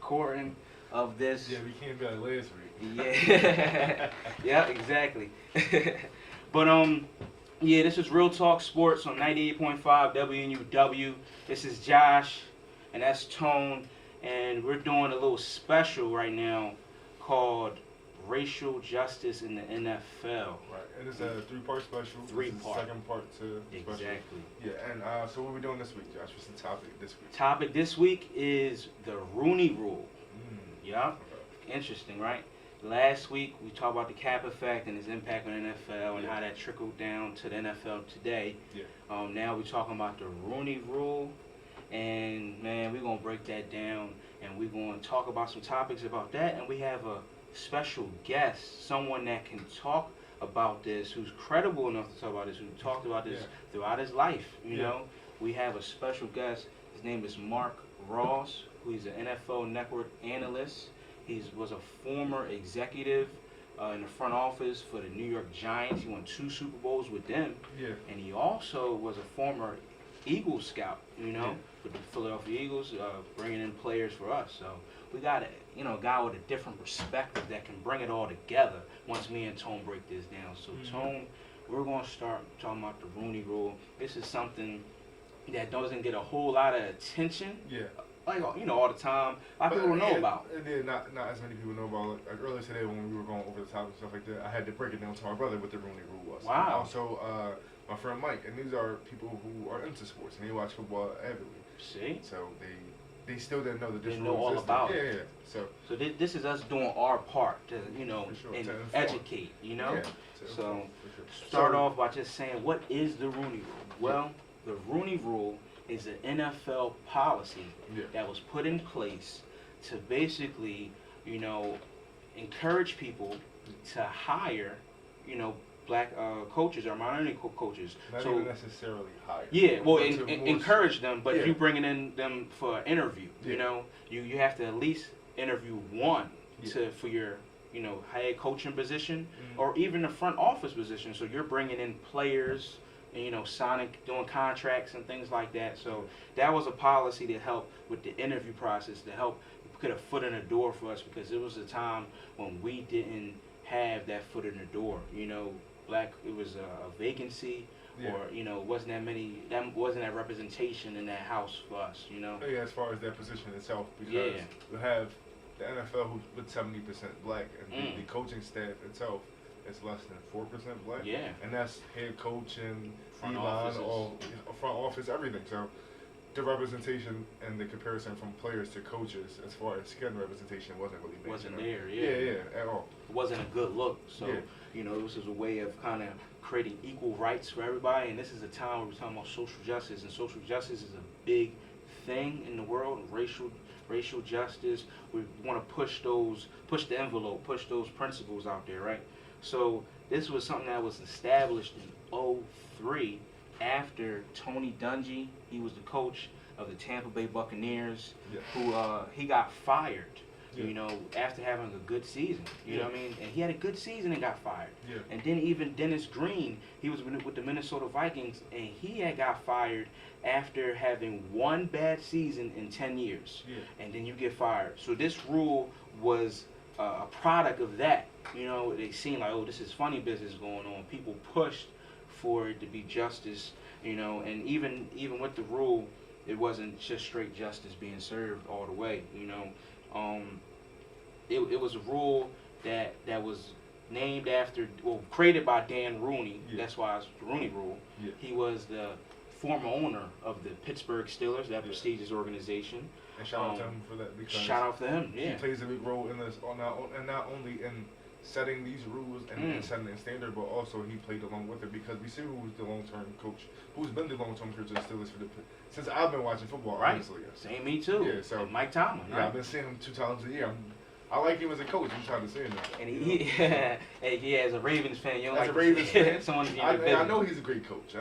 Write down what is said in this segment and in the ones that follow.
recording of this. Yeah, we can't be like last week. Yeah. Yeah, exactly. But yeah, this is Real Talk Sports on 98.5 WNUW. This is Josh, and that's Tone, and we're doing a little special right now called Racial Justice in the NFL. Right, and it's a three-part special. Three-part. Second part to the special. Exactly. Yeah, and so what are we doing this week, Josh? What's the topic this week? Topic this week is the Rooney Rule. Yeah. Okay. Interesting, right? Last week we talked about the cap effect and its impact on the NFL and how that trickled down to the NFL today. Yeah. Now we're talking about the Rooney Rule, and man, we're gonna break that down and we're gonna talk about some topics about that. And we have a special guest, someone that can talk about this, who's credible enough to talk about this, who talked about this throughout his life. You know, we have a special guest. His name is Marc Ross, who is an NFL Network analyst. He was a former executive in the front office for the New York Giants. He won 2 Super Bowls with them. Yeah. And he also was a former Eagles scout, you know, with the Philadelphia Eagles, bringing in players for us. So we got a guy with a different perspective that can bring it all together once me and Tone break this down. So Tone, we're going to start talking about the Rooney Rule. This is something that doesn't get a whole lot of attention. Yeah. Like, all the time. A lot of people don't know about. And then not as many people know about it. Like earlier today when we were going over the topic and stuff like that, I had to break it down to my brother what the Rooney Rule was. Wow. And also, my friend Mike, and these are people who are into sports and they watch football avidly. See? So they still didn't know that this They rule know all existed. about it. it. Yeah. So this is us doing our part to, For sure, and to inform. educate, Yeah. So For sure. start off by just saying, what is the Rooney Rule? Well, the Rooney Rule is an NFL policy that was put in place to basically, encourage people to hire, black coaches or minority coaches. Not even necessarily hire. Yeah, well, But encourage them, but you bringing in them for an interview. You have to at least interview one for your head coaching position or even the front office position. So you're bringing in players and doing contracts and things like that. So that was a policy that helped with the interview process, to help put a foot in the door for us, because it was a time when we didn't have that foot in the door. It was a vacancy, or wasn't that representation in that house for us. Yeah, as far as that position itself, because you have the NFL who's with 70% black, and the coaching staff itself is less than 4% black. Yeah. And that's head coach and Front D-line, offices. all front office, everything. So the representation and the comparison from players to coaches, as far as skin representation, wasn't really made. Wasn't there, Yeah, at all. It wasn't a good look. So, this is a way of kind of creating equal rights for everybody. And this is a time where we're talking about social justice. And social justice is a big thing in the world. Racial justice. We want to push the envelope, push those principles out there, right? So this was something that was established in '03 after Tony Dungy. He was the coach of the Tampa Bay Buccaneers, who he got fired. After having a good season. You know what I mean? And he had a good season and got fired. Yeah. And then even Dennis Green, he was with the Minnesota Vikings, and he had got fired after having one bad season in 10 years. Yeah. And then you get fired. So this rule was a product of that. They seemed like, this is funny business going on. People pushed for it to be justice, and even with the rule, it wasn't just straight justice being served all the way, It was a rule that was named after, created by Dan Rooney. That's why it's the Rooney Rule. He was the former owner of the Pittsburgh Steelers, that prestigious organization. And shout out to him for that, because shout out to him. he plays a big role in this, and not only in setting these rules and setting the standard, but also he played along with it, because we see who's the long-term coach, who's been the long-term coach of the Steelers since I've been watching football, honestly. Same, me too. Yeah, so and Mike Tomlin. I've been seeing him 2 times a year. I like him as a coach. I'm trying to say that. And as a Ravens fan, you don't as like a Ravens fan, someone I know he's a great coach.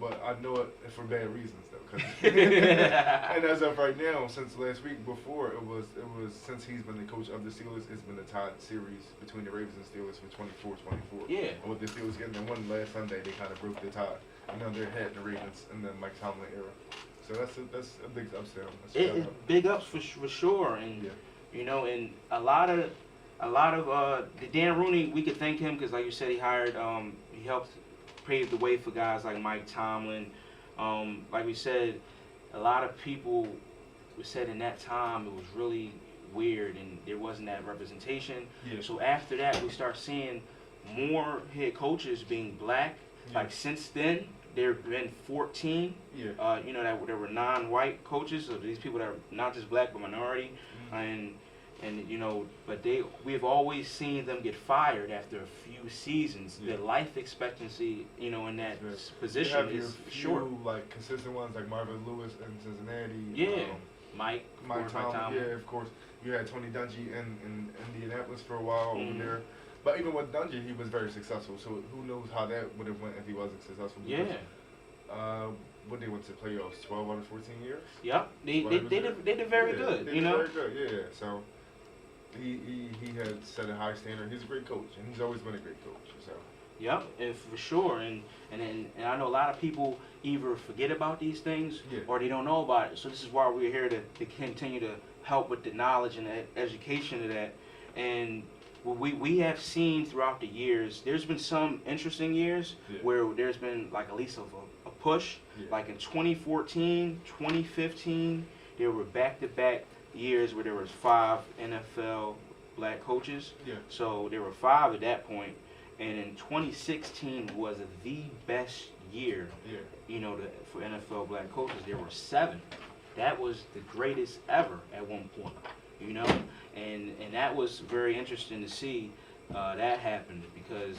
But I know it for bad reasons though. And as of right now, since last week, before it was since he's been the coach of the Steelers, it's been a tied series between the Ravens and Steelers for 24-24. Yeah. And with the Steelers getting the win last Sunday, they kind of broke the tie. And now they're ahead in the Ravens in the Mike Tomlin era. So that's a big ups there. It big ups for sure, and Yeah. you know, and a lot of Dan Rooney, we could thank him because, like you said, he helped pave the way for guys like Mike Tomlin. Like we said, a lot of people said in that time it was really weird and there wasn't that representation. Yeah. So after that, we start seeing more head coaches being black. Yeah. Like since then, there have been 14. Yeah. You know that there were non-white coaches, so these people that are not just black but minority, and you know, but we've always seen them get fired after a few seasons. Yeah. The life expectancy, you know, in that position you have is your short. few, like consistent ones like Marvin Lewis in Cincinnati. Yeah. Mike Tomlin. Yeah, of course. You had Tony Dungy in Indianapolis for a while Mm-hmm. over there. But even with Dungy, he was very successful. So who knows how that would have went if he wasn't successful? Because, when they went to playoffs, 12 out of 14 years. Yep, they did very good. They you did know. very good. Yeah. So he had set a high standard. He's a great coach, and he's always been a great coach. So. Yep, and for sure, and I know a lot of people either forget about these things or they don't know about it. So this is why we're here to continue to help with the knowledge and the education of that. And we have seen throughout the years, there's been some interesting years where there's been like at least a push. Yeah. Like in 2014, 2015, there were back-to-back years where there was 5 NFL black coaches. Yeah. So there were 5 at that point. And in 2016 was the best year, you know, for NFL black coaches. There were 7. That was the greatest ever at one point, you know. And that was very interesting to see that happen because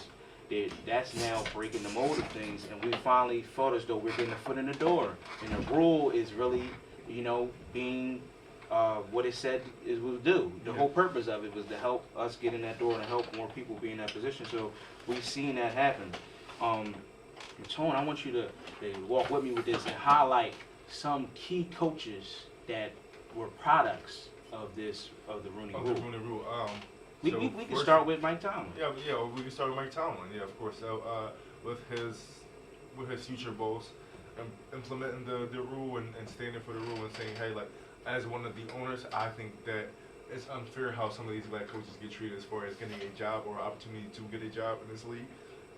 that's now breaking the mold of things. And we finally felt as though we're getting a foot in the door. And the rule is really, you know, being what it said it would do. The whole purpose of it was to help us get in that door and to help more people be in that position. So we've seen that happen. Tone, I want you to walk with me with this and highlight some key coaches that were products of the Rooney Rule. The Rooney Rule. We can start with Mike Tomlin. Yeah, we can start with Mike Tomlin. Yeah, of course. So with his future bowls, implementing the rule and standing for the rule and saying, hey, like, as one of the owners, I think that it's unfair how some of these black coaches get treated as far as getting a job or opportunity to get a job in this league,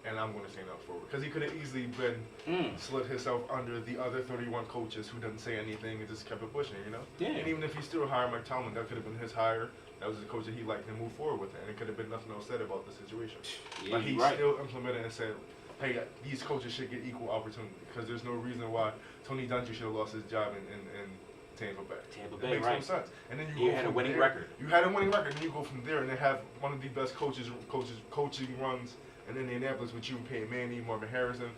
and I'm going to stand up for it. Because he could have easily been slid himself under the other 31 coaches who didn't say anything and just kept it pushing, you know? Yeah. And even if he still hired Mike Tomlin, that could have been his hire. That was the coach that he liked and moved forward with it, and it could have been nothing else said about the situation. Yeah, but he still implemented and said, hey, these coaches should get equal opportunity because there's no reason why Tony Dungy should have lost his job in Tampa Bay. Tampa Bay, it makes right. no sense. And then You had a winning record. You had a winning record, and you go from there, and they have one of the best coaching runs in Indianapolis with you, Peyton Manning, Marvin Harrison.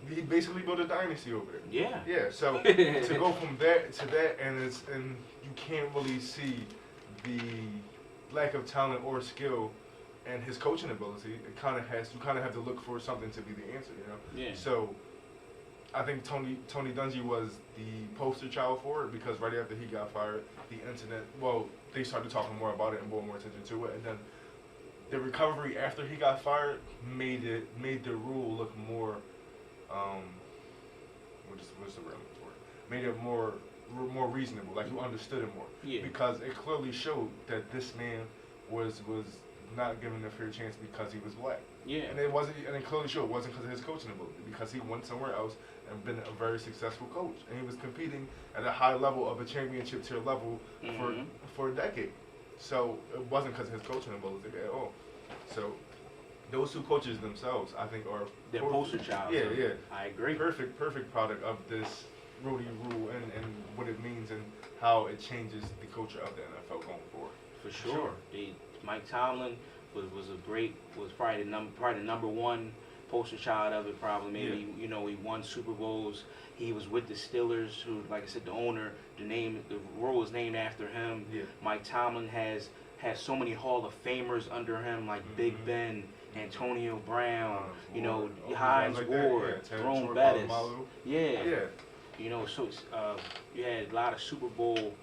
He basically built a dynasty over there. Yeah. Yeah. So to go from that to that, and you can't really see the lack of talent or skill and his coaching ability. You kind of have to look for something to be the answer, you know. Yeah. So I think Tony Dungy was the poster child for it because right after he got fired, the incident, they started talking more about it and brought more attention to it, and then the recovery after he got fired made the rule look more, what's the real word? Made it more reasonable, like you understood it more. Yeah. Because it clearly showed that this man was not given a fair chance because he was black. Yeah. And it clearly showed it wasn't because of his coaching ability, because he went somewhere else and been a very successful coach, and he was competing at a high level of a championship tier level for a decade. So it wasn't because of his coaching ability at all. So those 2 coaches themselves, I think, are the poster child. Yeah, yeah. I agree. Perfect product of this Rooney Rule and what it means and how it changes the culture of the NFL going forward. For sure. Mike Tomlin was probably the number 1 poster child of it. Probably maybe he won Super Bowls. He was with the Steelers, who, like I said, the owner, the role is named after him. Yeah. Mike Tomlin has so many Hall of Famers under him, like Big Ben, Antonio Brown, Hines Ward, Jerome Bettis. Yeah. You know, so you had a lot of Super Bowl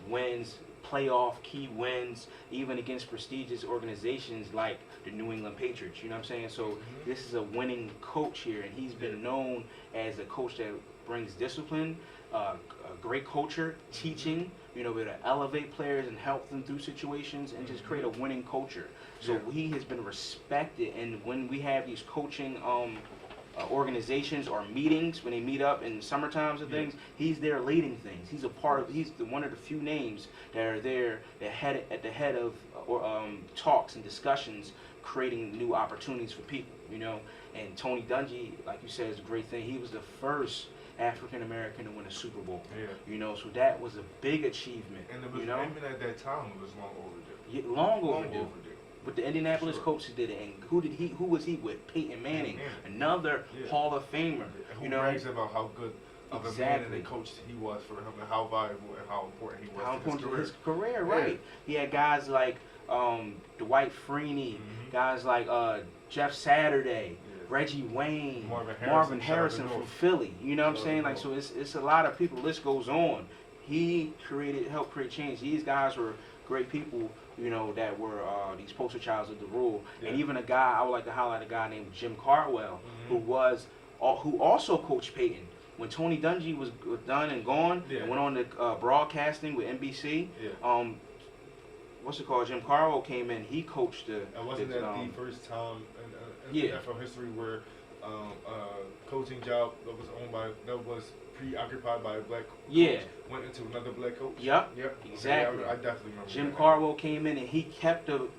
wins, playoff key wins, even against prestigious organizations like the New England Patriots. You know what I'm saying? So this is a winning coach here, and he's been known as a coach that brings discipline, a great culture, teaching, you know, be able to elevate players and help them through situations and just create a winning culture. So he has been respected, and when we have these coaching organizations or meetings, when they meet up in summer times and things, he's there leading things. He's a part of. He's one of the few names that are there at the head of talks and discussions, creating new opportunities for people. You know, and Tony Dungy, like you said, is a great thing. He was the first African American to win a Super Bowl. Yeah. You know, so that was a big achievement. And it was, you know, even at that time, it was long overdue. Yeah, long overdue. With the Indianapolis Colts, he did it, and who was he with? Peyton Manning, another Hall of Famer. Who you know, brags about how good of a man and a coach he was for him, and how valuable and how important he was to his career. Right. He had guys like Dwight Freeney, guys like Jeff Saturday, Reggie Wayne, Marvin Harrison from Philly. You know what I'm saying? Like, so it's a lot of people. The list goes on. He helped create change. These guys were great people, you know, that were these poster childs of the rule. And even a guy, I would like to highlight a guy named Jim Caldwell, who also coached Peyton. When Tony Dungy was done and gone, and went on to broadcasting with NBC, what's it called? Jim Caldwell came in. He coached the. And wasn't that the first time in NFL history where coaching job that was preoccupied by a black coach went into another black coach? Yep. Exactly. Okay, I definitely remember. Jim Caldwell came in and he kept the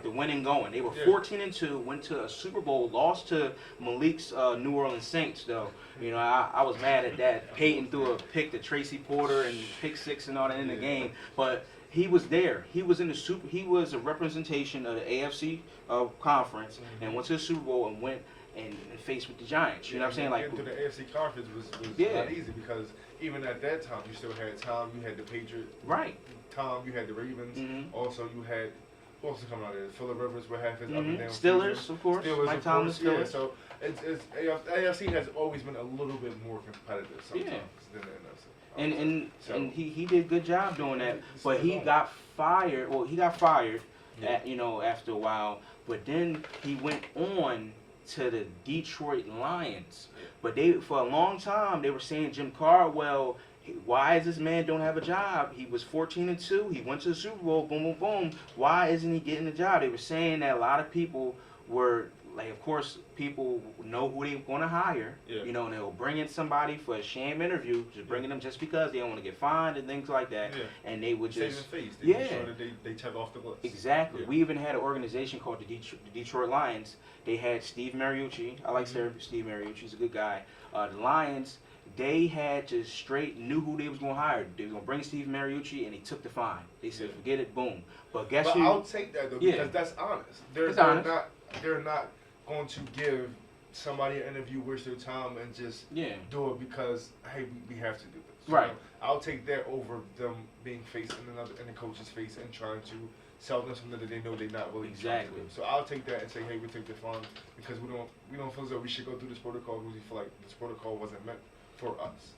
winning going. They were 14-2, went to a Super Bowl, lost to Malik's New Orleans Saints though. You know, I was mad at that. Peyton threw a pick to Tracy Porter and pick six and all that in the game, but he was there. He was in the He was a representation of the AFC conference and went to the Super Bowl and went and faced with the Giants. You know what I'm saying? Like, getting to the AFC conference was not easy, because even at that time you still had Tom, you had the Patriots. Right. Tom, you had the Ravens. Also, you had who else coming out of there? Phillip Rivers would have his up and down Steelers, season. of course. Mike Tomlin, Steelers. Yeah, so it's AFC has always been a little bit more competitive sometimes than the NFC. And he did a good job doing that, but he got fired. Well, he got fired, after a while. But then he went on to the Detroit Lions. But for a long time they were saying Jim Caldwell, why is this man don't have a job? He was 14-2. He went to the Super Bowl. Boom, boom, boom. Why isn't he getting a job? They were saying that a lot of people were like, of course, people know who they're going to hire. You know, and they'll bring in somebody for a sham interview, just bringing them just because they don't want to get fined and things like that. And they would just face. They make sure that they check off the list. Exactly. We even had an organization called the Detroit Lions. They had Steve Mariucci. I like Steve Mariucci. He's a good guy. The Lions, they had to knew who they was going to hire. They were going to bring Steve Mariucci, and they took the fine. They said, forget it, boom. But I'll take that, though, because that's honest. They're not going to give somebody an interview, waste their time, and just do it because, hey, we have to do this. Right. So I'll take that over them being faced in the coach's face and trying to sell them something that they know they're not really trying to do. So I'll take that and say, hey, we take the fine because we don't feel as though we should go through this protocol because we feel like this protocol wasn't meant for us.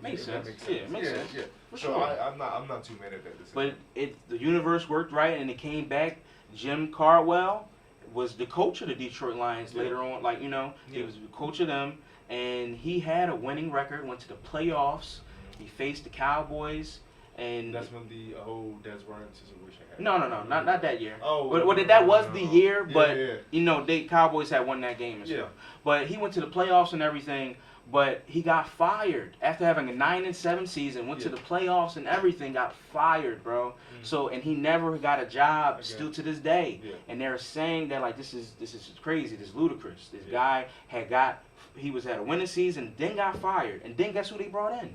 Makes sense. Yeah, it makes sense. Yeah. So I'm not too mad at that decision. But the universe worked right, and it came back. Jim Caldwell was the coach of the Detroit Lions later on. Like, you know, he was the coach of them, and he had a winning record. Went to the playoffs. He faced the Cowboys, and that's when the whole Des Bryant situation happened. No, not that year. That was the year, but you know, the Cowboys had won that game and stuff. But he went to the playoffs and everything. But he got fired after having a 9-7 season. Went to the playoffs and everything. Got fired, bro. So, and he never got a job still to this day. And they're saying that like this is crazy. This is ludicrous. This guy had a winning season, then got fired, and then guess who they brought in?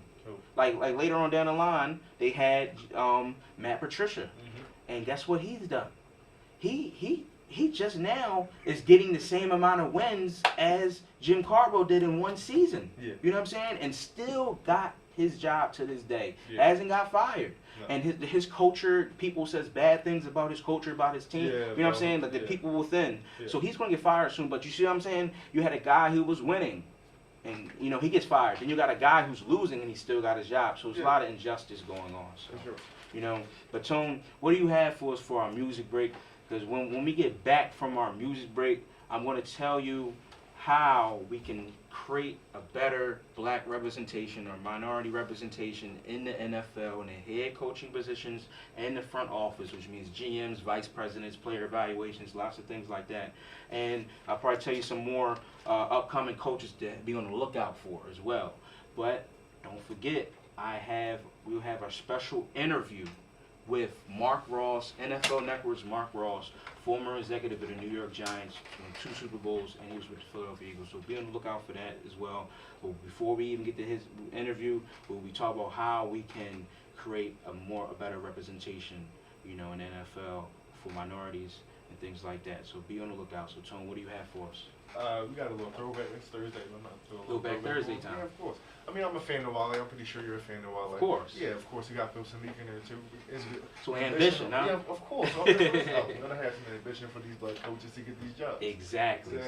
Like later on down the line, they had Matt Patricia, and guess what he's done? He just now is getting the same amount of wins as Jim Caldwell did in one season. You know what I'm saying? And still got his job to this day. Hasn't got fired. No. And his culture, people says bad things about his culture, about his team. You know what I'm saying? Like the people within. So he's going to get fired soon. But you see what I'm saying? You had a guy who was winning. And, you know, he gets fired. Then you got a guy who's losing and he still got his job. So there's a lot of injustice going on. So, you know. But, Tone, what do you have for us for our music break? Because when we get back from our music break, I'm going to tell you how we can create a better black representation or minority representation in the NFL in the head coaching positions and the front office, which means GMs, vice presidents, player evaluations, lots of things like that. And I'll probably tell you some more upcoming coaches to be on the lookout for as well. But don't forget, we'll have our special interview with Marc Ross, NFL Network's Marc Ross, former executive of the New York Giants, won 2 Super Bowls, and he was with the Philadelphia Eagles. So be on the lookout for that as well. But before we even get to his interview, we'll be talking about how we can create a better representation, in the NFL for minorities and things like that. So be on the lookout. So Tone, what do you have for us? We got a little throwback. It's Thursday. I'm not doing Throwback Thursday time. Yeah, of course. I mean, I'm a fan of Wale. I'm pretty sure you're a fan of Wale. Of course. Yeah, of course. You got Phil Sneak in there too. So ambition, huh? Yeah, of course. We're gonna have some ambition for these black coaches to get these jobs. Exactly.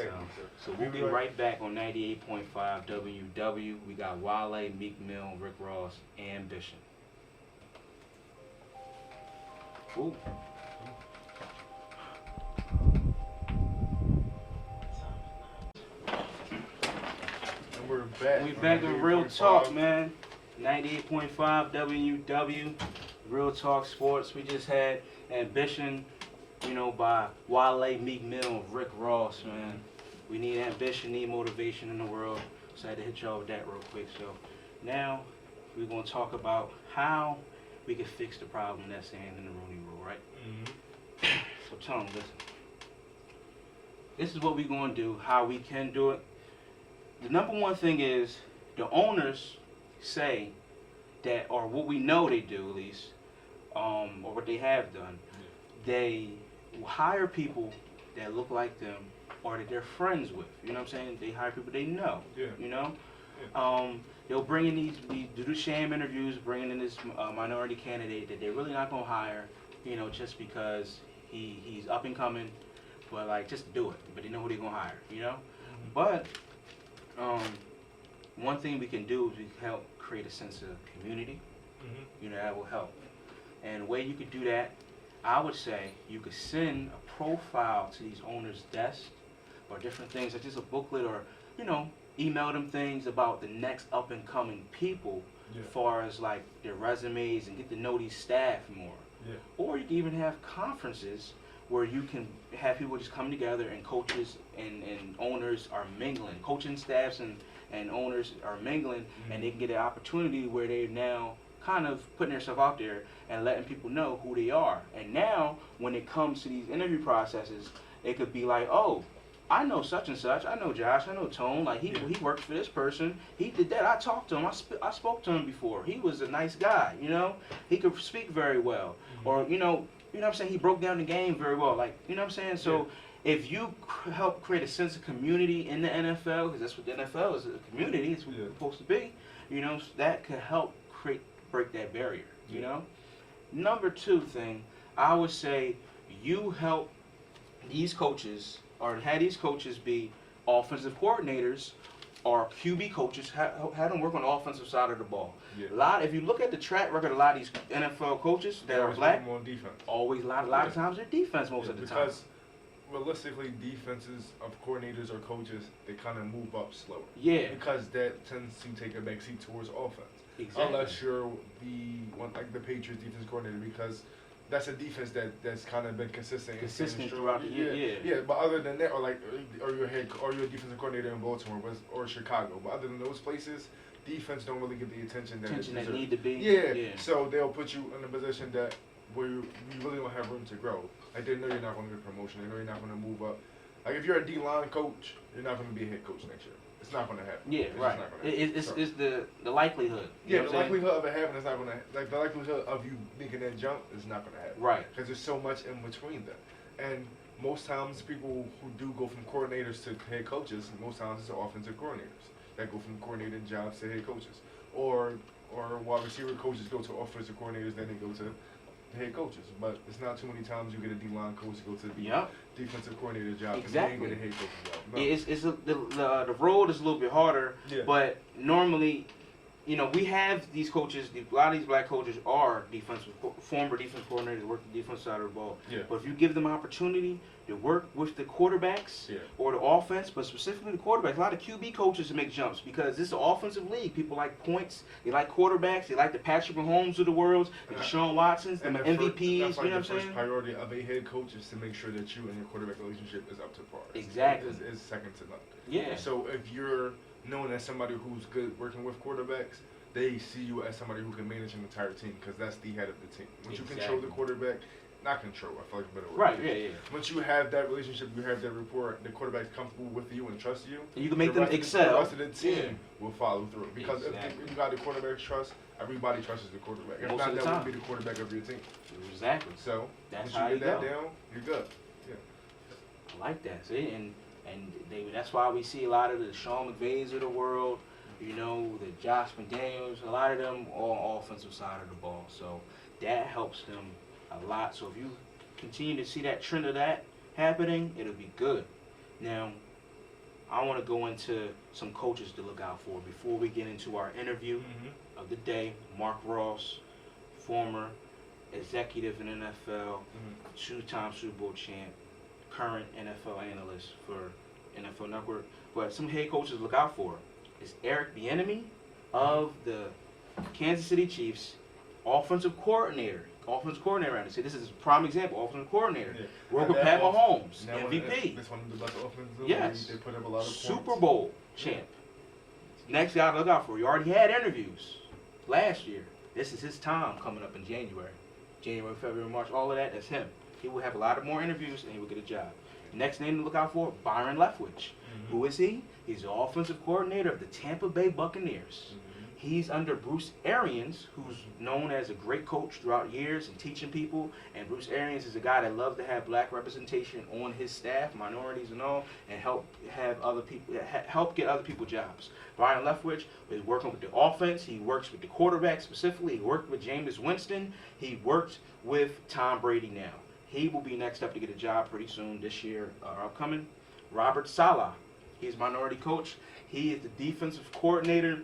So we'll be right back on 98.5 WW. We got Wale, Meek Mill, Rick Ross, ambition. Ooh. We're back. We back in Real Talk, man. 98.5 WW, Real Talk Sports. We just had Ambition, by Wale, Meek Mill, and Rick Ross, man. We need ambition, need motivation in the world. So I had to hit y'all with that real quick. So now we're going to talk about how we can fix the problem that's in the Rooney Rule, right? Mm-hmm. So tell them, listen. This is what we're going to do, how we can do it. The number one thing is the owners say that, or what we know they do at least, or what they have done, they hire people that look like them or that they're friends with. You know what I'm saying? They hire people they know. Yeah. Yeah. They'll bring in do the sham interviews, bringing in this minority candidate that they're really not gonna hire, just because he's up and coming, but just do it. But they know who they're gonna hire. Mm-hmm. But one thing we can do is we can help create a sense of community. Mm-hmm. That will help. And the way you could do that, I would say you could send a profile to these owners' desks or different things, like just a booklet, or email them things about the next up and coming people, as far as their resumes, and get to know these staff more. Yeah. Or you can even have conferences where you can have people just come together, and coaches and owners are mingling. Coaching staffs and owners are mingling, mm-hmm. and they can get an opportunity where they're now kind of putting themselves out there and letting people know who they are. And now, when it comes to these interview processes, it could be like, oh, I know such and such. I know Josh. I know Tone. He works for this person. He did that. I talked to him. I spoke to him before. He was a nice guy. He could speak very well. Mm-hmm. Or you know what I'm saying. He broke down the game very well. You know what I'm saying. So if you help create a sense of community in the NFL, because that's what the NFL is, a community. It's what it's supposed to be. That could help break that barrier. Number 2 thing, I would say you help these coaches, or have these coaches be offensive coordinators or QB coaches, have them work on the offensive side of the ball. Yeah. If you look at the track record of a lot of these NFL coaches that are black, on defense. Always a lot of times they're defense most of the time. Because realistically, defenses of coordinators or coaches, they kind of move up slower. Yeah. Because that tends to take a backseat towards offense. Exactly. Unless you're the one like the Patriots defense coordinator, because that's a defense that's kind of been consistent throughout the year. Yeah, but other than that, or your defensive coordinator in Baltimore or Chicago, but other than those places, defense don't really get the attention that need to be. Yeah. So they'll put you in a position where you really don't have room to grow. They know you're not going to get promotion. They know you're not going to move up. If you're a D-line coach, you're not going to be a head coach next year. It's not going to happen. Yeah, right. It's the likelihood. Yeah, the likelihood of it happening is not going to, the likelihood of you making that jump is not going to happen. Right. Because there's so much in between them. And most times people who do go from coordinators to head coaches, most times it's offensive coordinators that go from coordinating jobs to head coaches. Or wide receiver coaches go to offensive coordinators, then they go to head coaches. But it's not too many times you get a D-line coach to go to the defensive coordinator job, exactly. and then get a head coaching job. No. The road is a little bit harder, but normally you know, we have these coaches. A lot of these black coaches are former defensive coordinators, work the defense side of the ball. Yeah. But if you give them opportunity to work with the quarterbacks or the offense, but specifically the quarterbacks, a lot of QB coaches make jumps because this is an offensive league. People like points. They like quarterbacks. They like the Patrick Mahomes of the world, the Deshaun Watsons, the MVPs. That's like you know what I'm the saying? first priority of a head coach is to make sure that you and your quarterback relationship is up to par. Exactly. It's second to none. Yeah. So if you're known as somebody who's good working with quarterbacks, they see you as somebody who can manage an entire team because that's the head of the team. Once you control the quarterback, not control, I feel like a better word. Right, yeah. Once you have that relationship, you have that rapport, the quarterback's comfortable with you and trusts you. And you can make them excel. The rest of the team will follow through. Because if you got the quarterback's trust, everybody trusts the quarterback. If not, that would be the quarterback of your team. Exactly. So, that's once you get that down, you're good. Yeah. I like that. See, and that's why we see a lot of the Sean McVays of the world, you know, the Josh McDaniels, a lot of them on offensive side of the ball. So that helps them a lot. So if you continue to see that trend of that happening, it'll be good. Now, I want to go into some coaches to look out for before we get into our interview of the day. Marc Ross, former executive in NFL, two-time Super Bowl champ, current NFL analyst for NFL Network. But some head coaches to look out for is Eric Bieniemy of the Kansas City Chiefs, offensive coordinator. Right? So this is a prime example. Offensive coordinator. Yeah. Work with Pat Mahomes, MVP. That's one of the best offenses. Yes. They put up a lot of points. Super Bowl champ. Next guy to look out for. You already had interviews last year. This is his time coming up in January. January, February, March, all of that, that's him. He will have a lot of more interviews and he will get a job. Next name to look out for, Byron Leftwich. Who is he? He's the offensive coordinator of the Tampa Bay Buccaneers. He's under Bruce Arians, who's known as a great coach throughout years and teaching people. And Bruce Arians is a guy that loves to have black representation on his staff, minorities and all, and help have other people help get other people jobs. Byron Leftwich is working with the offense. He works with the quarterback specifically. He worked with Jameis Winston. He worked with Tom Brady now. He will be next up to get a job pretty soon this year or upcoming. Robert Saleh. He's minority coach. He is the defensive coordinator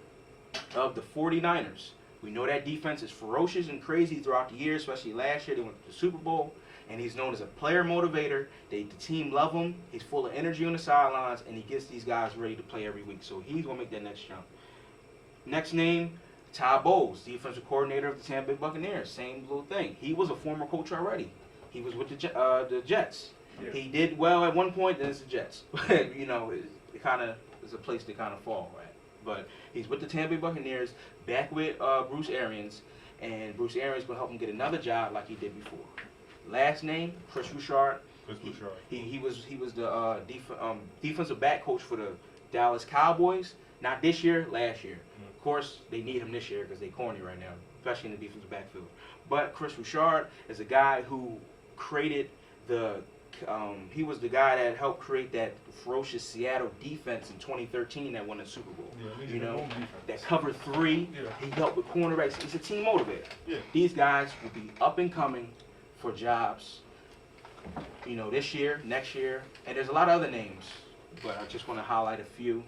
of the 49ers. We know that defense is ferocious and crazy throughout the year, especially last year. They went to the Super Bowl, and he's known as a player motivator. The team love him. He's full of energy on the sidelines, and he gets these guys ready to play every week. So he's going to make that next jump. Next name, Todd Bowles, defensive coordinator of the Tampa Bay Buccaneers. Same little thing. He was a former coach already. He was with the Jets. Yeah. He did well at one point, then it's the Jets. You know, it kind of is a place to kind of fall at. But he's with the Tampa Bay Buccaneers, back with Bruce Arians, and Bruce Arians will help him get another job like he did before. Last name, Chris Bouchard. He was the defensive back coach for the Dallas Cowboys. Not this year, last year. Of course, they need him this year because they're corny right now, especially in the defensive backfield. But Chris Bouchard is a guy who created he was the guy that helped create that ferocious Seattle defense in 2013 that won the Super Bowl. Yeah, you know, that covered 3. Yeah. He helped with cornerbacks. He's a team motivator. Yeah. These guys will be up and coming for jobs, you know, this year, next year. And there's a lot of other names, but I just want to highlight a few.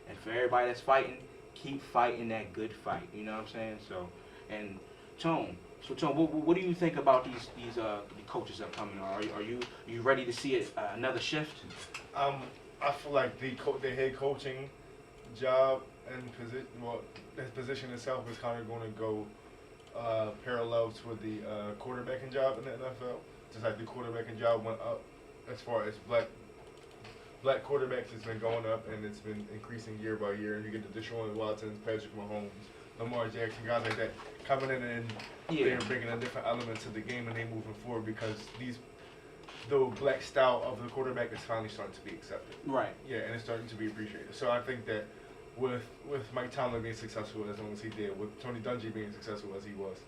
And for everybody that's fighting, keep fighting that good fight. You know what I'm saying? So, and Tone, what do you think about these the coaches upcoming? Are you ready to see another shift? I feel like the head coaching job and his position itself is kind of going to go parallel to the quarterbacking job in the NFL. Just like the quarterbacking job went up as far as black quarterbacks has been going up and it's been increasing year by year. And you get the Deshaun Watsons, Patrick Mahomes, Lamar Jackson, guys like that coming in and they're bringing a different element to the game and they moving forward because the black style of the quarterback is finally starting to be accepted. Right. Yeah, and it's starting to be appreciated. So I think that with Mike Tomlin being successful as long as he did, with Tony Dungy being successful as he was,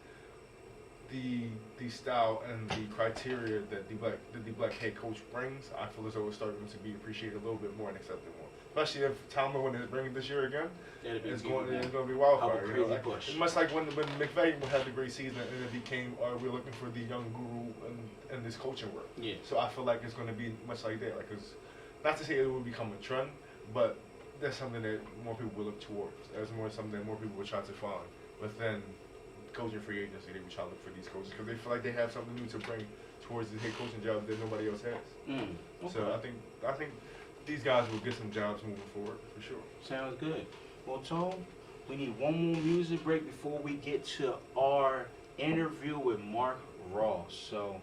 the style and the criteria that the black head coach brings, I feel as though it's starting to be appreciated a little bit more and accepted more. Especially if Tomlin when it's bringing this year again, it's going to be wildfire. You know, like, it's much like when McVay had the great season and it became we're looking for the young guru in this coaching work. Yeah. So I feel like it's going to be much like that. Like, 'cause not to say it will become a trend, but that's something that more people will look towards. That's more something that more people will try to find. But then coaching free agency, they will try to look for these coaches because they feel like they have something new to bring towards the head coaching job that nobody else has. Okay. So I think these guys will get some jobs moving forward for sure. Sounds good. Well, Tone, we need one more music break before we get to our interview with Marc Ross. So,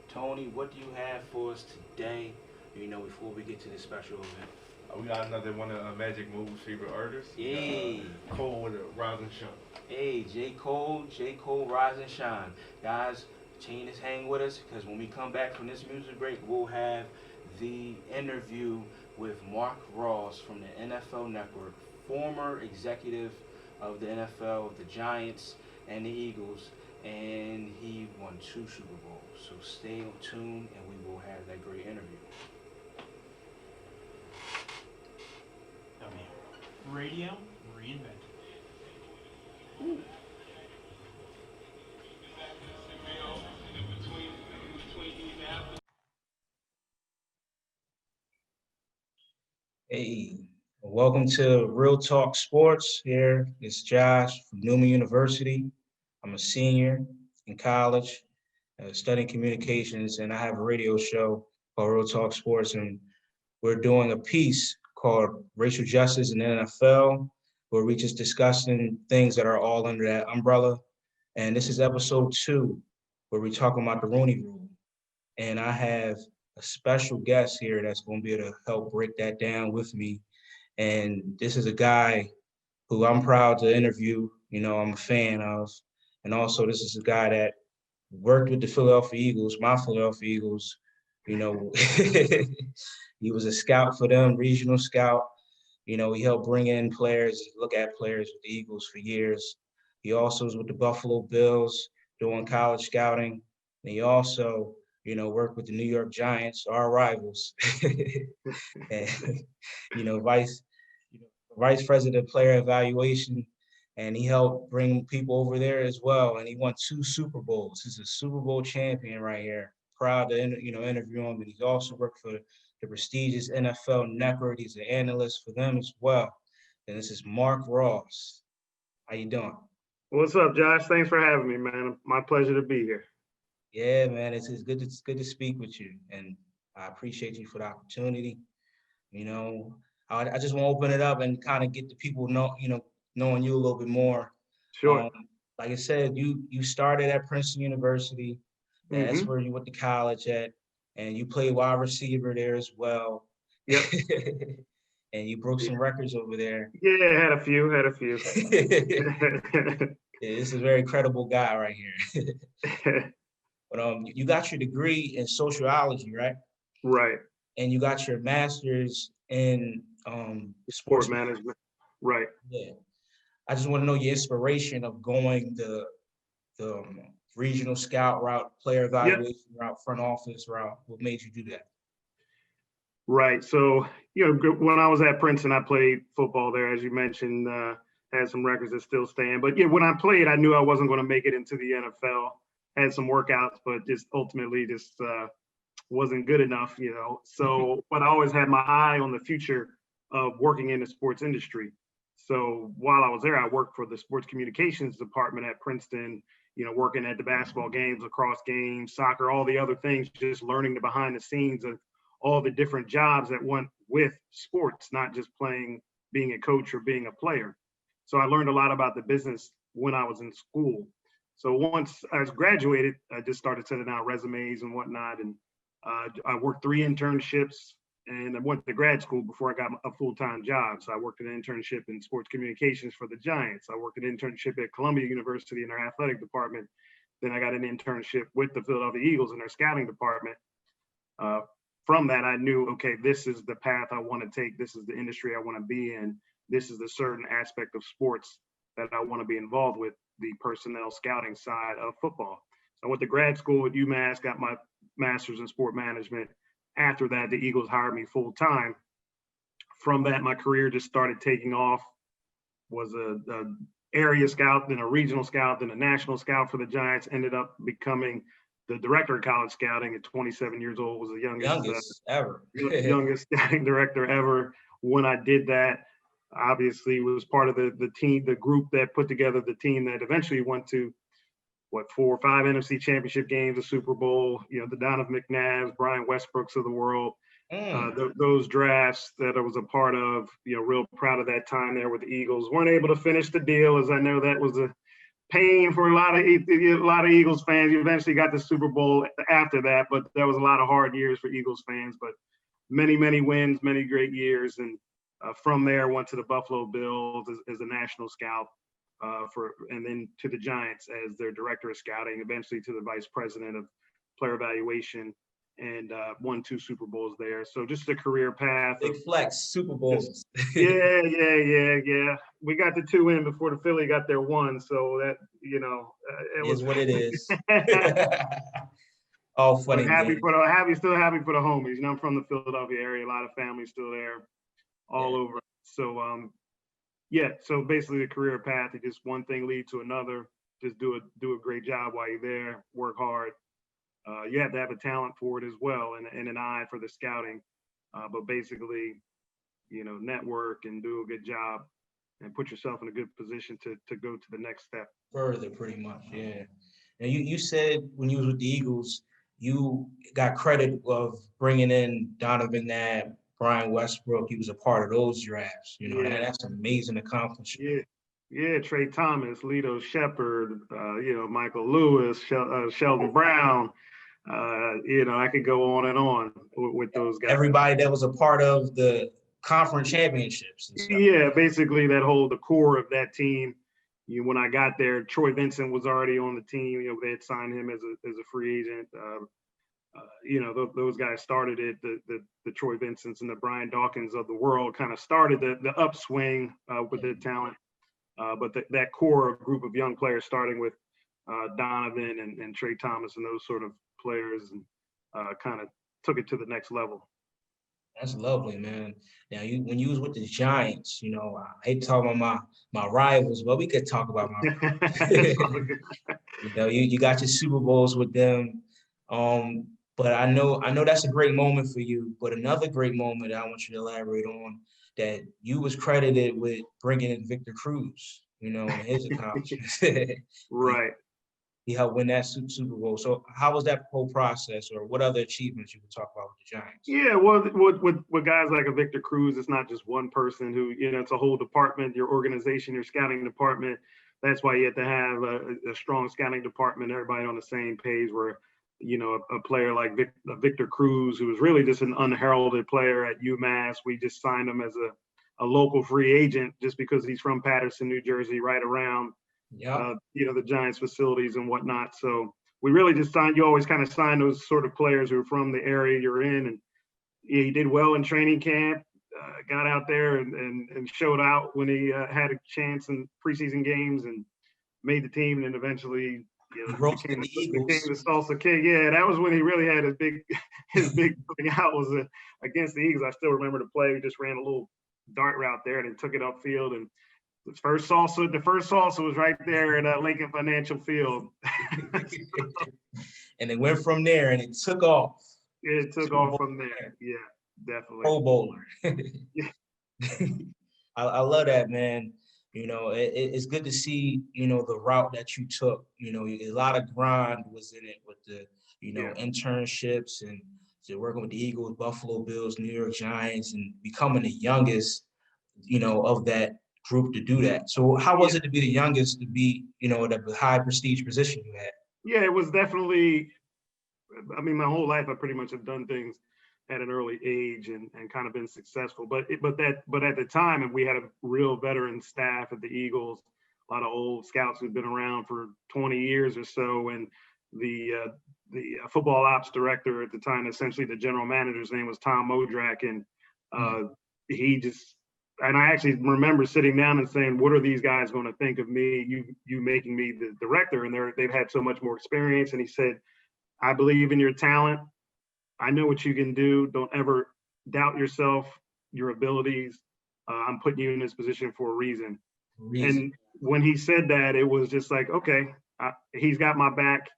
Tony, what do you have for us today? Before we get to this special event. We got another one of Magic Move's favorite artists. Hey. Cole with a Rise and Shine. Hey, J. Cole, Rise and Shine. Guys, continue to hang with us because when we come back from this music break, we'll have the interview with Marc Ross from the NFL Network, former executive of the NFL, of the Giants and the Eagles, and he won 2 Super Bowls. So stay tuned and we will have that great interview. Radio reinvented. Hey, welcome to Real Talk Sports. Here is Josh from Newman University. I'm a senior in college, studying communications, and I have a radio show called Real Talk Sports, and we're doing a piece called Racial Justice in the NFL, where we just discussing things that are all under that umbrella. And this is episode 2, where we're talking about the Rooney Rule. And I have a special guest here that's going to be able to help break that down with me. And this is a guy who I'm proud to interview, I'm a fan of. And also this is a guy that worked with the Philadelphia Eagles, my Philadelphia Eagles, He was a scout for them, regional scout. He helped bring in players, look at players with the Eagles for years. He also was with the Buffalo Bills doing college scouting. And he also, worked with the New York Giants, our rivals. And, vice president player evaluation. And he helped bring people over there as well. And he won 2 Super Bowls. He's a Super Bowl champion right here. Proud to, interview him. And he's also worked for the prestigious NFL Network. He's an analyst for them as well. And this is Marc Ross. How you doing? What's up, Josh? Thanks for having me, man. My pleasure to be here. Yeah, man, it's good to speak with you, and I appreciate you for the opportunity. I just want to open it up and kind of get the people knowing you a little bit more. Sure. Like I said, you started at Princeton University. That's where you went to college at, and you played wide receiver there as well. Yep. And you broke some records over there. Yeah, had a few. Yeah, this is a very credible guy right here. But you got your degree in sociology, right? Right. And you got your master's in sports management. Right. Yeah. I just want to know your inspiration of going the regional scout route, player evaluation route, front office route. What made you do that? Right. So, when I was at Princeton, I played football there, as you mentioned, had some records that still stand. But yeah, when I played, I knew I wasn't going to make it into the NFL. Had some workouts, but just ultimately wasn't good enough, So, but I always had my eye on the future of working in the sports industry. So while I was there, I worked for the sports communications department at Princeton, working at the basketball games, lacrosse games, soccer, all the other things, just learning the behind the scenes of all the different jobs that went with sports, not just being a coach or being a player. So I learned a lot about the business when I was in school. So once I graduated, I just started sending out resumes and whatnot. And I worked 3 internships and I went to grad school before I got a full-time job. So I worked an internship in sports communications for the Giants. I worked an internship at Columbia University in their athletic department. Then I got an internship with the Philadelphia Eagles in their scouting department. From that, I knew, okay, this is the path I want to take. This is the industry I want to be in. This is the certain aspect of sports that I want to be involved with, the personnel scouting side of football. So I went to grad school at UMass, got my master's in sport management. After that, the Eagles hired me full time. From that, my career just started taking off. Was a area scout, then a regional scout, then a national scout for the Giants. Ended up becoming the director of college scouting at 27 years old. Was the youngest ever. youngest scouting director ever. when I did that, obviously was part of the team, the group that put together the team that eventually went to 4 or 5 NFC championship games, a Super Bowl, the Donovan McNabbs, Brian Westbrooks of the world, those drafts that I was a part of, real proud of that time there with the Eagles. Weren't able to finish the deal, as I know that was a pain for a lot of Eagles fans. You eventually got the Super Bowl after that, but that was a lot of hard years for Eagles fans, but many, many wins, many great years. And from there, went to the Buffalo Bills as a national scout, and then to the Giants as their director of scouting, eventually to the vice president of player evaluation, and won 2 Super Bowls there. So just a career path. Big flex, Super Bowls. Yeah. We got the 2 in before the Philly got their 1. So that, it was what it is. All funny. Still happy for the homies. I'm from the Philadelphia area. A lot of family still there, all over. So, so basically the career path, it just one thing lead to another. Just do a great job while you're there, work hard. You have to have a talent for it as well, and an eye for the scouting. But basically, network and do a good job and put yourself in a good position to go to the next step. Further, pretty much, yeah. And you said when you was with the Eagles, you got credit of bringing in Donovan McNabb, Brian Westbrook. He was a part of those drafts. That's an amazing accomplishment. Yeah, Trey Thomas, Lito Shepherd, Michael Lewis, Sheldon Brown. I could go on and on with those guys. Everybody that was a part of the conference championships. And stuff. Yeah, basically the core of that team. When I got there, Troy Vincent was already on the team. They had signed him as a free agent. Those guys started it. The Troy Vincents and the Brian Dawkins of the world kind of started the upswing with their talent. But that core group of young players, starting with Donovan and Trey Thomas and those sort of players, and kind of took it to the next level. That's lovely, man. Now, when you was with the Giants, I hate to talk about my rivals, but we could talk about my you got your Super Bowls with them. But I know that's a great moment for you. But another great moment that I want you to elaborate on, that you was credited with bringing in Victor Cruz, and his accomplishments. Right. He helped win that Super Bowl. So how was that whole process, or what other achievements you could talk about with the Giants? Yeah, well, with guys like a Victor Cruz, it's not just one person who, it's a whole department, your organization, your scouting department. That's why you have to have a strong scouting department, everybody on the same page, where, a player like Victor Cruz, who was really just an unheralded player at UMass. We just signed him as a local free agent just because he's from Paterson, New Jersey, right around the Giants facilities and whatnot. So we really just you always kind of sign those sort of players who are from the area you're in. And he did well in training camp, got out there and showed out when he had a chance in preseason games and made the team. And then eventually became the Salsa King. Yeah, that was when he really had his big coming out was against the Eagles. I still remember the play. We just ran a little dart route there and then took it upfield, and the first salsa was right there at Lincoln Financial Field. And it went from there, and it took off. It took off from there. Yeah, definitely. Pro Bowler. I love that, man. It's good to see, the route that you took. A lot of grind was in it with the, internships and working with the Eagles, Buffalo Bills, New York Giants, and becoming the youngest, of that group to do that. So how was it to be the youngest, to be, the high prestige position you had? Yeah, it was definitely, my whole life I pretty much have done things at an early age and kind of been successful. But at the time, and we had a real veteran staff at the Eagles, a lot of old scouts who'd been around for 20 years or so. And the football ops director at the time, essentially the general manager's name was Tom Modrak. And and I actually remember sitting down and saying, what are these guys going to think of me, you making me the director? And they've had so much more experience. And he said, I believe in your talent. I know what you can do. Don't ever doubt yourself, your abilities. I'm putting you in this position for a reason. And when he said that, it was just like, okay, he's got my back.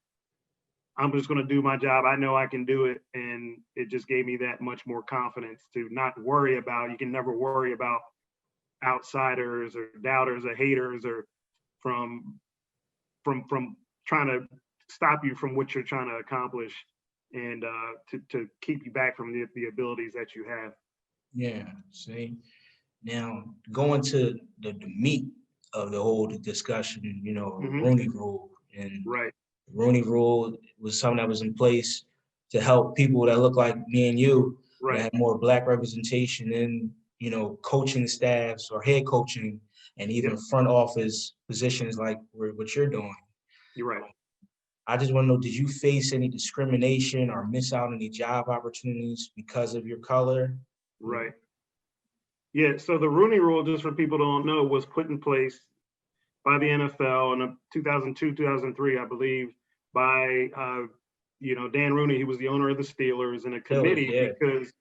I'm just going to do my job. I know I can do it. And and it just gave me that much more confidence to not worry about. You can never worry about outsiders or doubters or haters or from trying to stop you from what you're trying to accomplish, and to keep you back from the abilities that you have. Yeah. See, now going to the meat of the whole discussion, Mhm. Rooney Rule. And Right. Rooney Rule was something that was in place to help people that look like me and you that Right. have more Black representation in, coaching staffs or head coaching and even Yep. front office positions like what you're doing. You're right. I just want to know, did you face any discrimination or miss out on any job opportunities because of your color? Right. Yeah. So the Rooney Rule, just for people who don't know, was put in place by the NFL in 2002, 2003, I believe, by Dan Rooney. He was the owner of the Steelers, and a committee, Yeah. because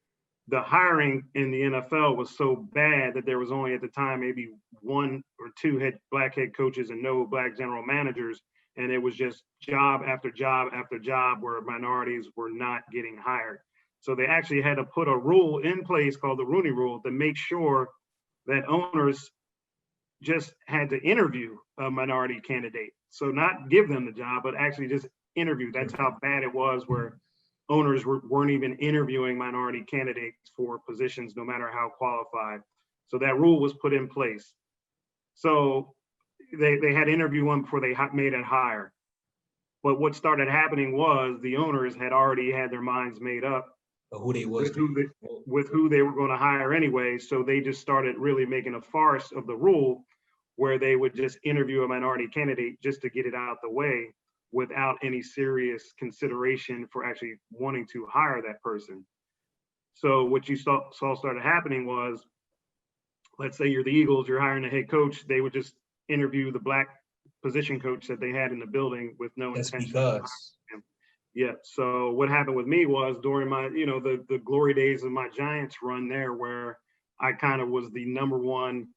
the hiring in the NFL was so bad that there was only at the time maybe one or two Black head coaches and no Black general managers. And it was just job after job after job where minorities were not getting hired. So they actually had to put a rule in place called the Rooney Rule to make sure that owners just had to interview a minority candidate. So not give them the job, but actually just interview. That's how bad it was, where owners weren't even interviewing minority candidates for positions, no matter how qualified. So that rule was put in place. So they had to interview one before they made a hire. But what started happening was the owners had already had their minds made up Who they was. with who they were going to hire anyway. So they just started really making a farce of the rule, where they would just interview a minority candidate just to get it out the way without any serious consideration for actually wanting to hire that person. So what you saw started happening was, let's say you're the Eagles, you're hiring a head coach, they would just interview the Black position coach that they had in the building with no That's intention because. of hiring him. Yeah. So what happened with me was, during my, the glory days of my Giants run there, where I kind of was the number one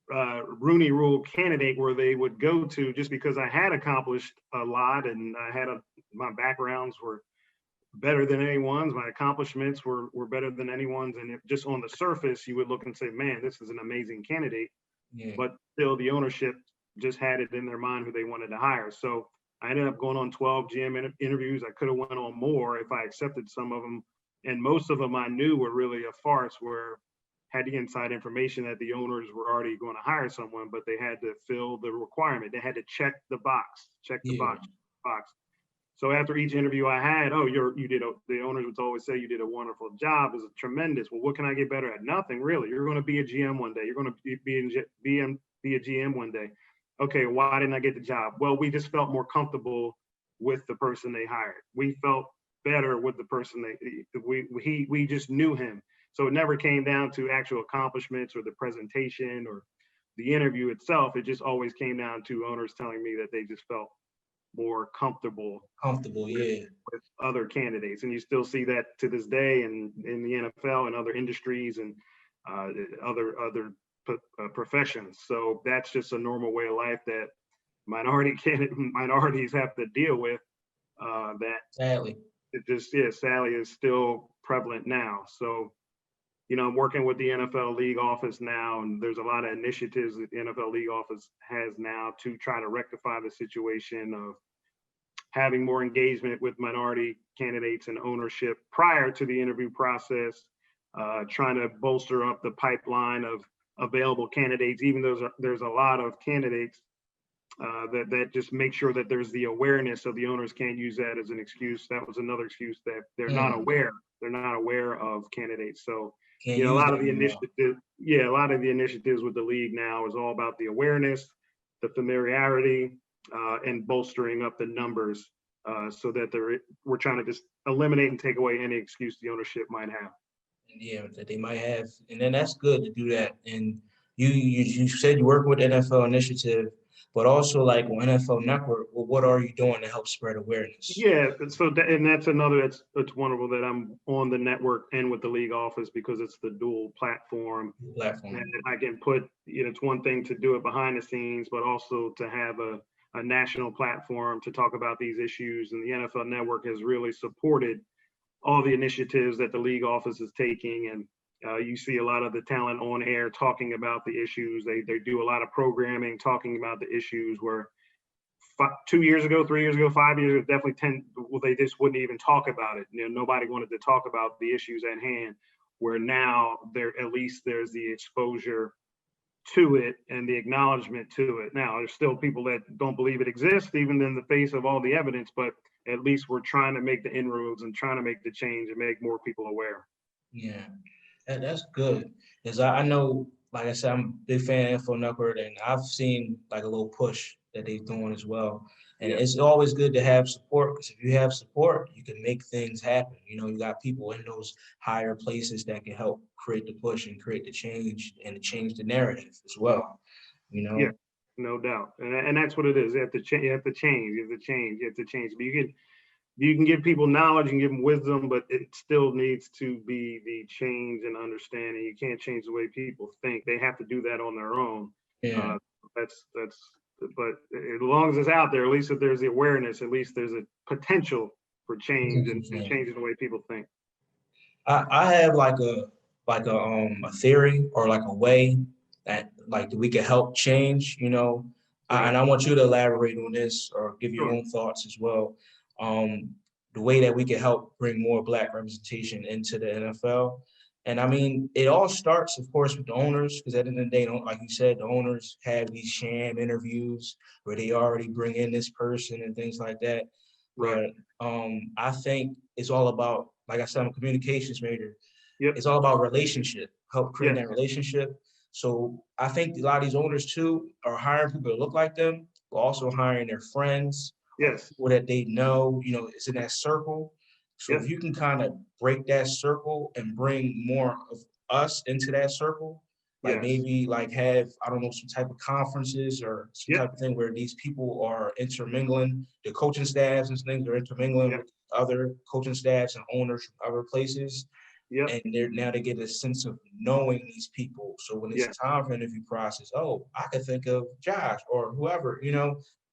Rooney Rule candidate, where they would go to, just because I had accomplished a lot, and I had my backgrounds were better than anyone's, my accomplishments were better than anyone's, and just on the surface you would look and say, man, this is an amazing candidate. Yeah. But still the ownership just had it in their mind who they wanted to hire. So I ended up going on 12 GM interviews. I could have went on more if I accepted some of them, and most of them I knew were really a farce, where had the inside information that the owners were already going to hire someone, but they had to fill the requirement. They had to check the box. So after each interview I had, the owners would always say, you did a wonderful job. It was tremendous. Well, what can I get better at? Nothing really. You're going to be a GM one day. You're going to be a GM one day. Okay, why didn't I get the job? Well, we just felt more comfortable with the person they hired. We felt better with the person we just knew him. So it never came down to actual accomplishments or the presentation or the interview itself. It just always came down to owners telling me that they just felt more comfortable with other candidates. And you still see that to this day in the NFL and other industries and other professions. So that's just a normal way of life that minorities have to deal with. That sadly, sadly is still prevalent now. So, I'm working with the NFL League office now, and there's a lot of initiatives that the NFL League office has now to try to rectify the situation of having more engagement with minority candidates and ownership prior to the interview process, trying to bolster up the pipeline of available candidates, even though there's a lot of candidates, that just make sure that there's the awareness, so the owners can't use that as an excuse. That was another excuse, that they're not aware. They're not aware of candidates. So a lot of the initiatives with the league now is all about the awareness, the familiarity, and bolstering up the numbers, so that we're trying to just eliminate and take away any excuse the ownership might have. Yeah, that they might have, and then that's good to do that. And you said you work with NFL Initiative, but also like on NFL Network. Well, what are you doing to help spread awareness? Yeah, so that's another it's wonderful that I'm on the network and with the league office, because it's the dual platform. And I can put, it's one thing to do it behind the scenes, but also to have a national platform to talk about these issues. And the NFL Network has really supported all the initiatives that the league office is taking, and you see a lot of the talent on air talking about the issues. They do a lot of programming talking about the issues where 2 years ago, 3 years ago, 5 years ago, definitely they just wouldn't even talk about it. Nobody wanted to talk about the issues at hand, where now at least there's the exposure to it and the acknowledgement to it. Now, there's still people that don't believe it exists, even in the face of all the evidence, but at least we're trying to make the inroads and trying to make the change and make more people aware. Yeah, that's good. Because I know, like I said, I'm a big fan of Info Network, and I've seen like a little push that they're doing as well. And Yeah. it's always good to have support, because if you have support, you can make things happen. You got people in those higher places that can help create the push and create the change and change the narrative as well. Yeah, no doubt. And that's what it is. You have to change. You have to change. But you can give people knowledge and give them wisdom, but it still needs to be the change and understanding. You can't change the way people think. They have to do that on their own. Yeah. But as long as it's out there, at least if there's the awareness, at least there's a potential for change and changing the way people think. I have like a theory or like a way that like we can help change, and I want you to elaborate on this or give your Sure. own thoughts as well. The way that we can help bring more Black representation into the NFL. And I mean, it all starts, of course, with the owners, because at the end of the day, like you said, the owners have these sham interviews where they already bring in this person and things like that. Right. But I think it's all about, like I said, I'm a communications major. Yep. It's all about relationship, help create Yes. that relationship. So I think a lot of these owners too are hiring people that look like them, but also hiring their friends, Yes. people that they know, it's in that circle. So Yes. if you can kind of break that circle and bring more of us into that circle, like Yes. maybe like have, I don't know, some type of conferences or some Yep. type of thing where these people are intermingling, the coaching staffs and things are intermingling Yep. with other coaching staffs and owners from other places. Yep. And they get a sense of knowing these people. So when it's Yeah. time for interview process, I could think of Josh or whoever,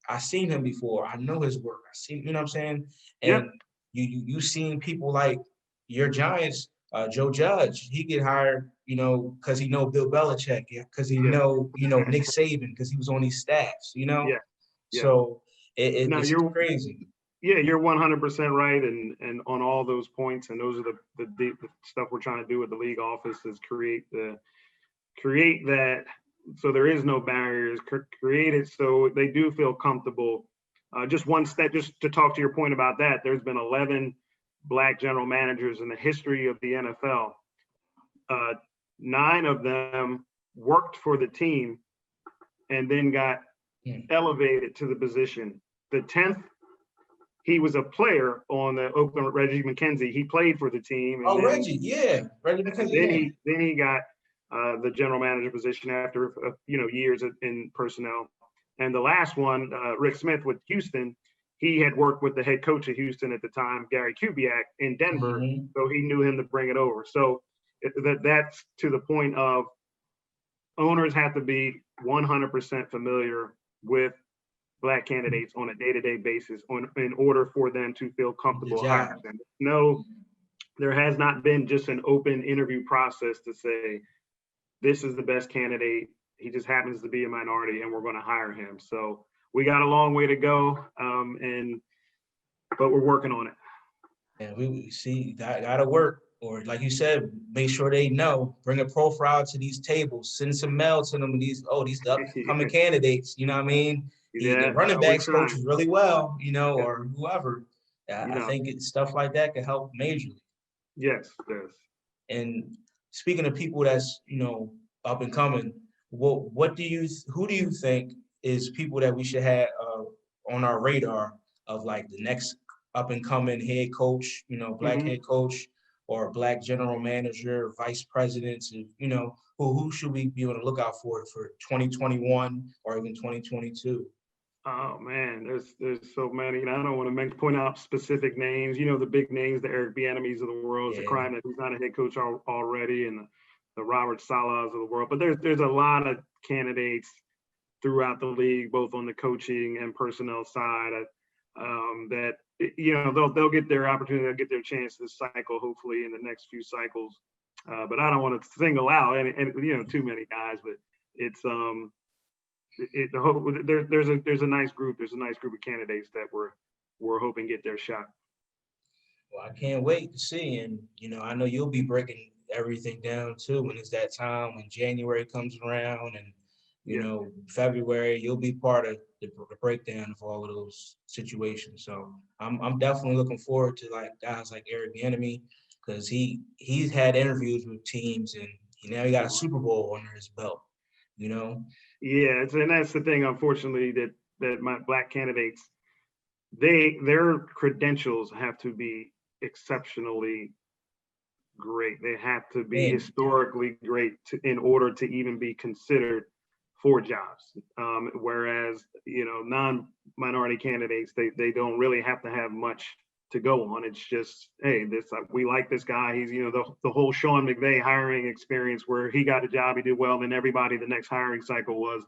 I seen him before. I know his work. I see, what I'm saying? And Yep. you seen people like your Giants, Joe Judge, he get hired, because he know Bill Belichick, because he know, Nick Saban, because he was on these staffs, Yeah. Yeah. So No, it's you're crazy. Yeah, you're 100% right, and on all those points, and those are the stuff we're trying to do with the league office is create that so there is no barriers, create it so they do feel comfortable. Just one step, just to talk to your point about that, there's been 11 Black general managers in the history of the NFL. 9 of them worked for the team and then got elevated to the position. The 10th, he was a player on the Oakland, Reggie McKenzie. He played for the team. And Reggie, yeah. Reggie McKenzie, then he got the general manager position after years in personnel. And the last one, Rick Smith with Houston, he had worked with the head coach of Houston at the time, Gary Kubiak, in Denver, so he knew him to bring it over. So that's to the point of owners have to be 100% familiar with Black candidates on a day-to-day basis in order for them to feel comfortable hiring them. No, there has not been just an open interview process to say, this is the best candidate. He just happens to be a minority and we're going to hire him. So we got a long way to go, but we're working on it. And we see that gotta work. Or like you said, make sure they know, bring a profile to these tables, send some mail to them, these upcoming candidates, you know what I mean? The running backs coaches really well, or whoever. I think stuff like that can help majorly. Yes, yes. And speaking of people that's, up and coming, who do you think is people that we should have on our radar of like the next up and coming head coach, Black head coach or Black general manager, vice presidents, who should we be on the lookout for 2021 or even 2022? Oh man, there's so many. I don't want to point out specific names. The big names, the Eric Bieniemys of the world. It's a crime that he's not a head coach already, and the Robert Salahs of the world. But there's a lot of candidates throughout the league, both on the coaching and personnel side, that they'll get their opportunity, they'll get their chance this cycle, hopefully in the next few cycles. But I don't want to single out too many guys, but it's there's a nice group of candidates that we're hoping get their shot. Well, I can't wait to see. And, I know you'll be breaking everything down too when it's that time, when January comes around and, February, you'll be part of the breakdown of all of those situations. So I'm definitely looking forward to guys like Eric Bieniemy, because he's had interviews with teams and now he got a Super Bowl under his belt, Yeah, and that's the thing, unfortunately, that my black candidates, their credentials have to be exceptionally great. They have to be historically great in order to even be considered for jobs. Whereas, non-minority candidates, they don't really have to have much to go on. It's just, hey, we like this guy. He's, the whole Sean McVay hiring experience where he got a job, he did well, and then everybody the next hiring cycle was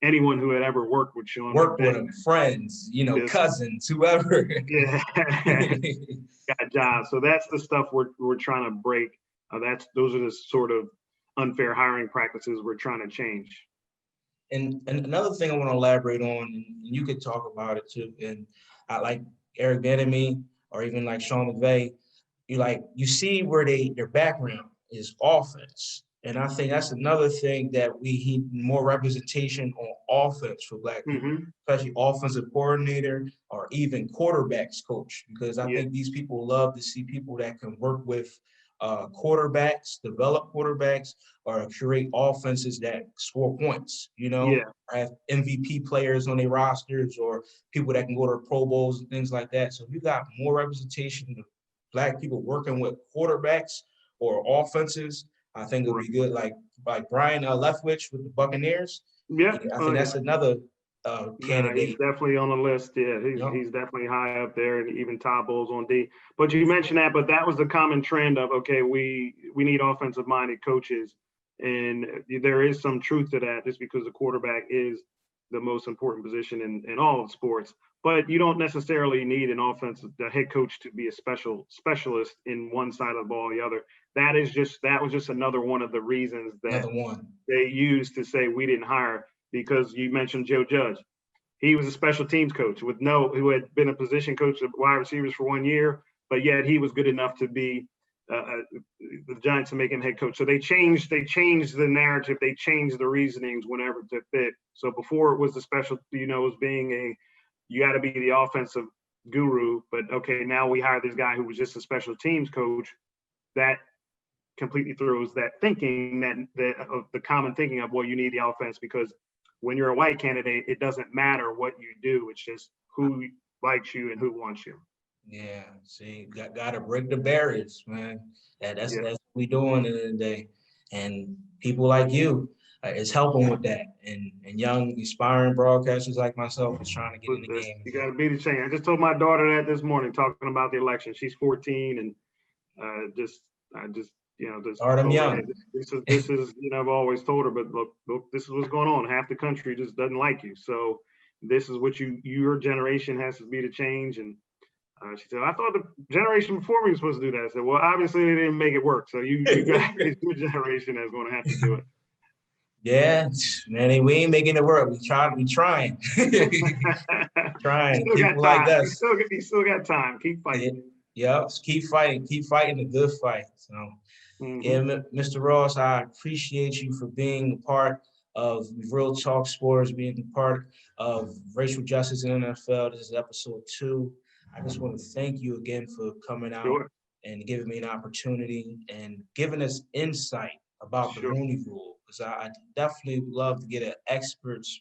anyone who had ever worked with Sean work McVay. With him, friends, cousins, whoever. Yeah, got jobs. So that's the stuff we're trying to break. Those are the sort of unfair hiring practices we're trying to change. And another thing I want to elaborate on, and you could talk about it too, and I like Eric Bieniemy or even like Sean McVay, you see where their background is offense. And I think that's another thing that we need more representation on offense for Black people, especially offensive coordinator or even quarterbacks coach, because I think these people love to see people that can work with quarterbacks, develop quarterbacks, or create offenses that score points, or have MVP players on their rosters or people that can go to Pro Bowls and things like that. So if you got more representation of Black people working with quarterbacks or offenses, I think it'll be good. Like Brian Leftwich with the Buccaneers. Yeah, I think that's another candidate. He's definitely on the list. Yeah, he's definitely high up there, and even Todd Bowles on D. But you mentioned that, but that was the common trend of, okay, we need offensive-minded coaches, and there is some truth to that, just because the quarterback is the most important position in all of sports. But you don't necessarily need the head coach to be a specialist in one side of the ball or the other. That was just another one of the reasons that they used to say we didn't hire, because you mentioned Joe Judge. He was a special teams coach who had been a position coach of wide receivers for 1 year, but yet he was good enough to be the Giants to make him head coach. So they changed the narrative, they changed the reasonings whenever to fit. So before it was the special, it was being you got to be the offensive guru, but okay, now we hire this guy who was just a special teams coach. That completely throws that thinking, that of the common thinking of, well, you need the offense, because when you're a white candidate, it doesn't matter what you do. It's just who likes you and who wants you. Yeah, see, got to break the barriers, man. That's what we doing in the day. And people like you is helping with that. And young, aspiring broadcasters like myself is trying to get in the game. You got to be the change. I just told my daughter that this morning, talking about the election. She's 14, and start them young. This is I've always told her, but look, this is what's going on. Half the country just doesn't like you. So this is what your generation has to be to change. And she said, I thought the generation before me was supposed to do that. I said, well, obviously they didn't make it work. So you got your generation that's going to have to do it. Yeah, man, we ain't making it work. We trying. trying. People like us. You still got time. Keep fighting. Yeah, keep fighting the good fight. So, yeah, Mr. Ross, I appreciate you for being a part of Real Talk Sports, being a part of racial justice in the NFL. This is episode 2. I just want to thank you again for coming out and giving me an opportunity and giving us insight about the Rooney Rule, because I definitely would love to get an expert's,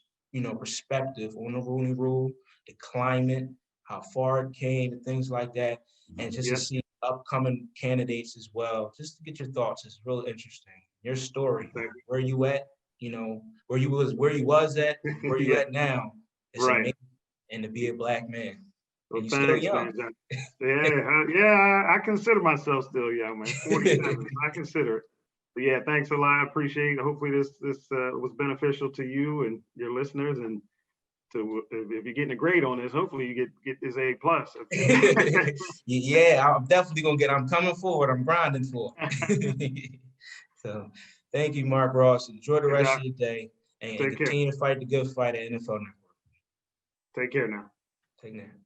perspective on the Rooney Rule, the climate, how far it came, and things like that, and just to see upcoming candidates as well, just to get your thoughts. It's really interesting. Your story, where you at, where you was at, where you at now. It's amazing, and to be a Black man. Well, you're still young. I consider myself still young, man. 47. I consider it. But yeah, thanks a lot. I appreciate it. Hopefully this was beneficial to you and your listeners. And if you're getting a grade on this, hopefully you get this A plus. Yeah, I'm definitely gonna get. I'm coming forward. I'm grinding for it. So, thank you, Marc Ross. Enjoy the Hey, rest Doc, of your day and take care. continue to fight the good fight at NFL Network. Take care now. Take care.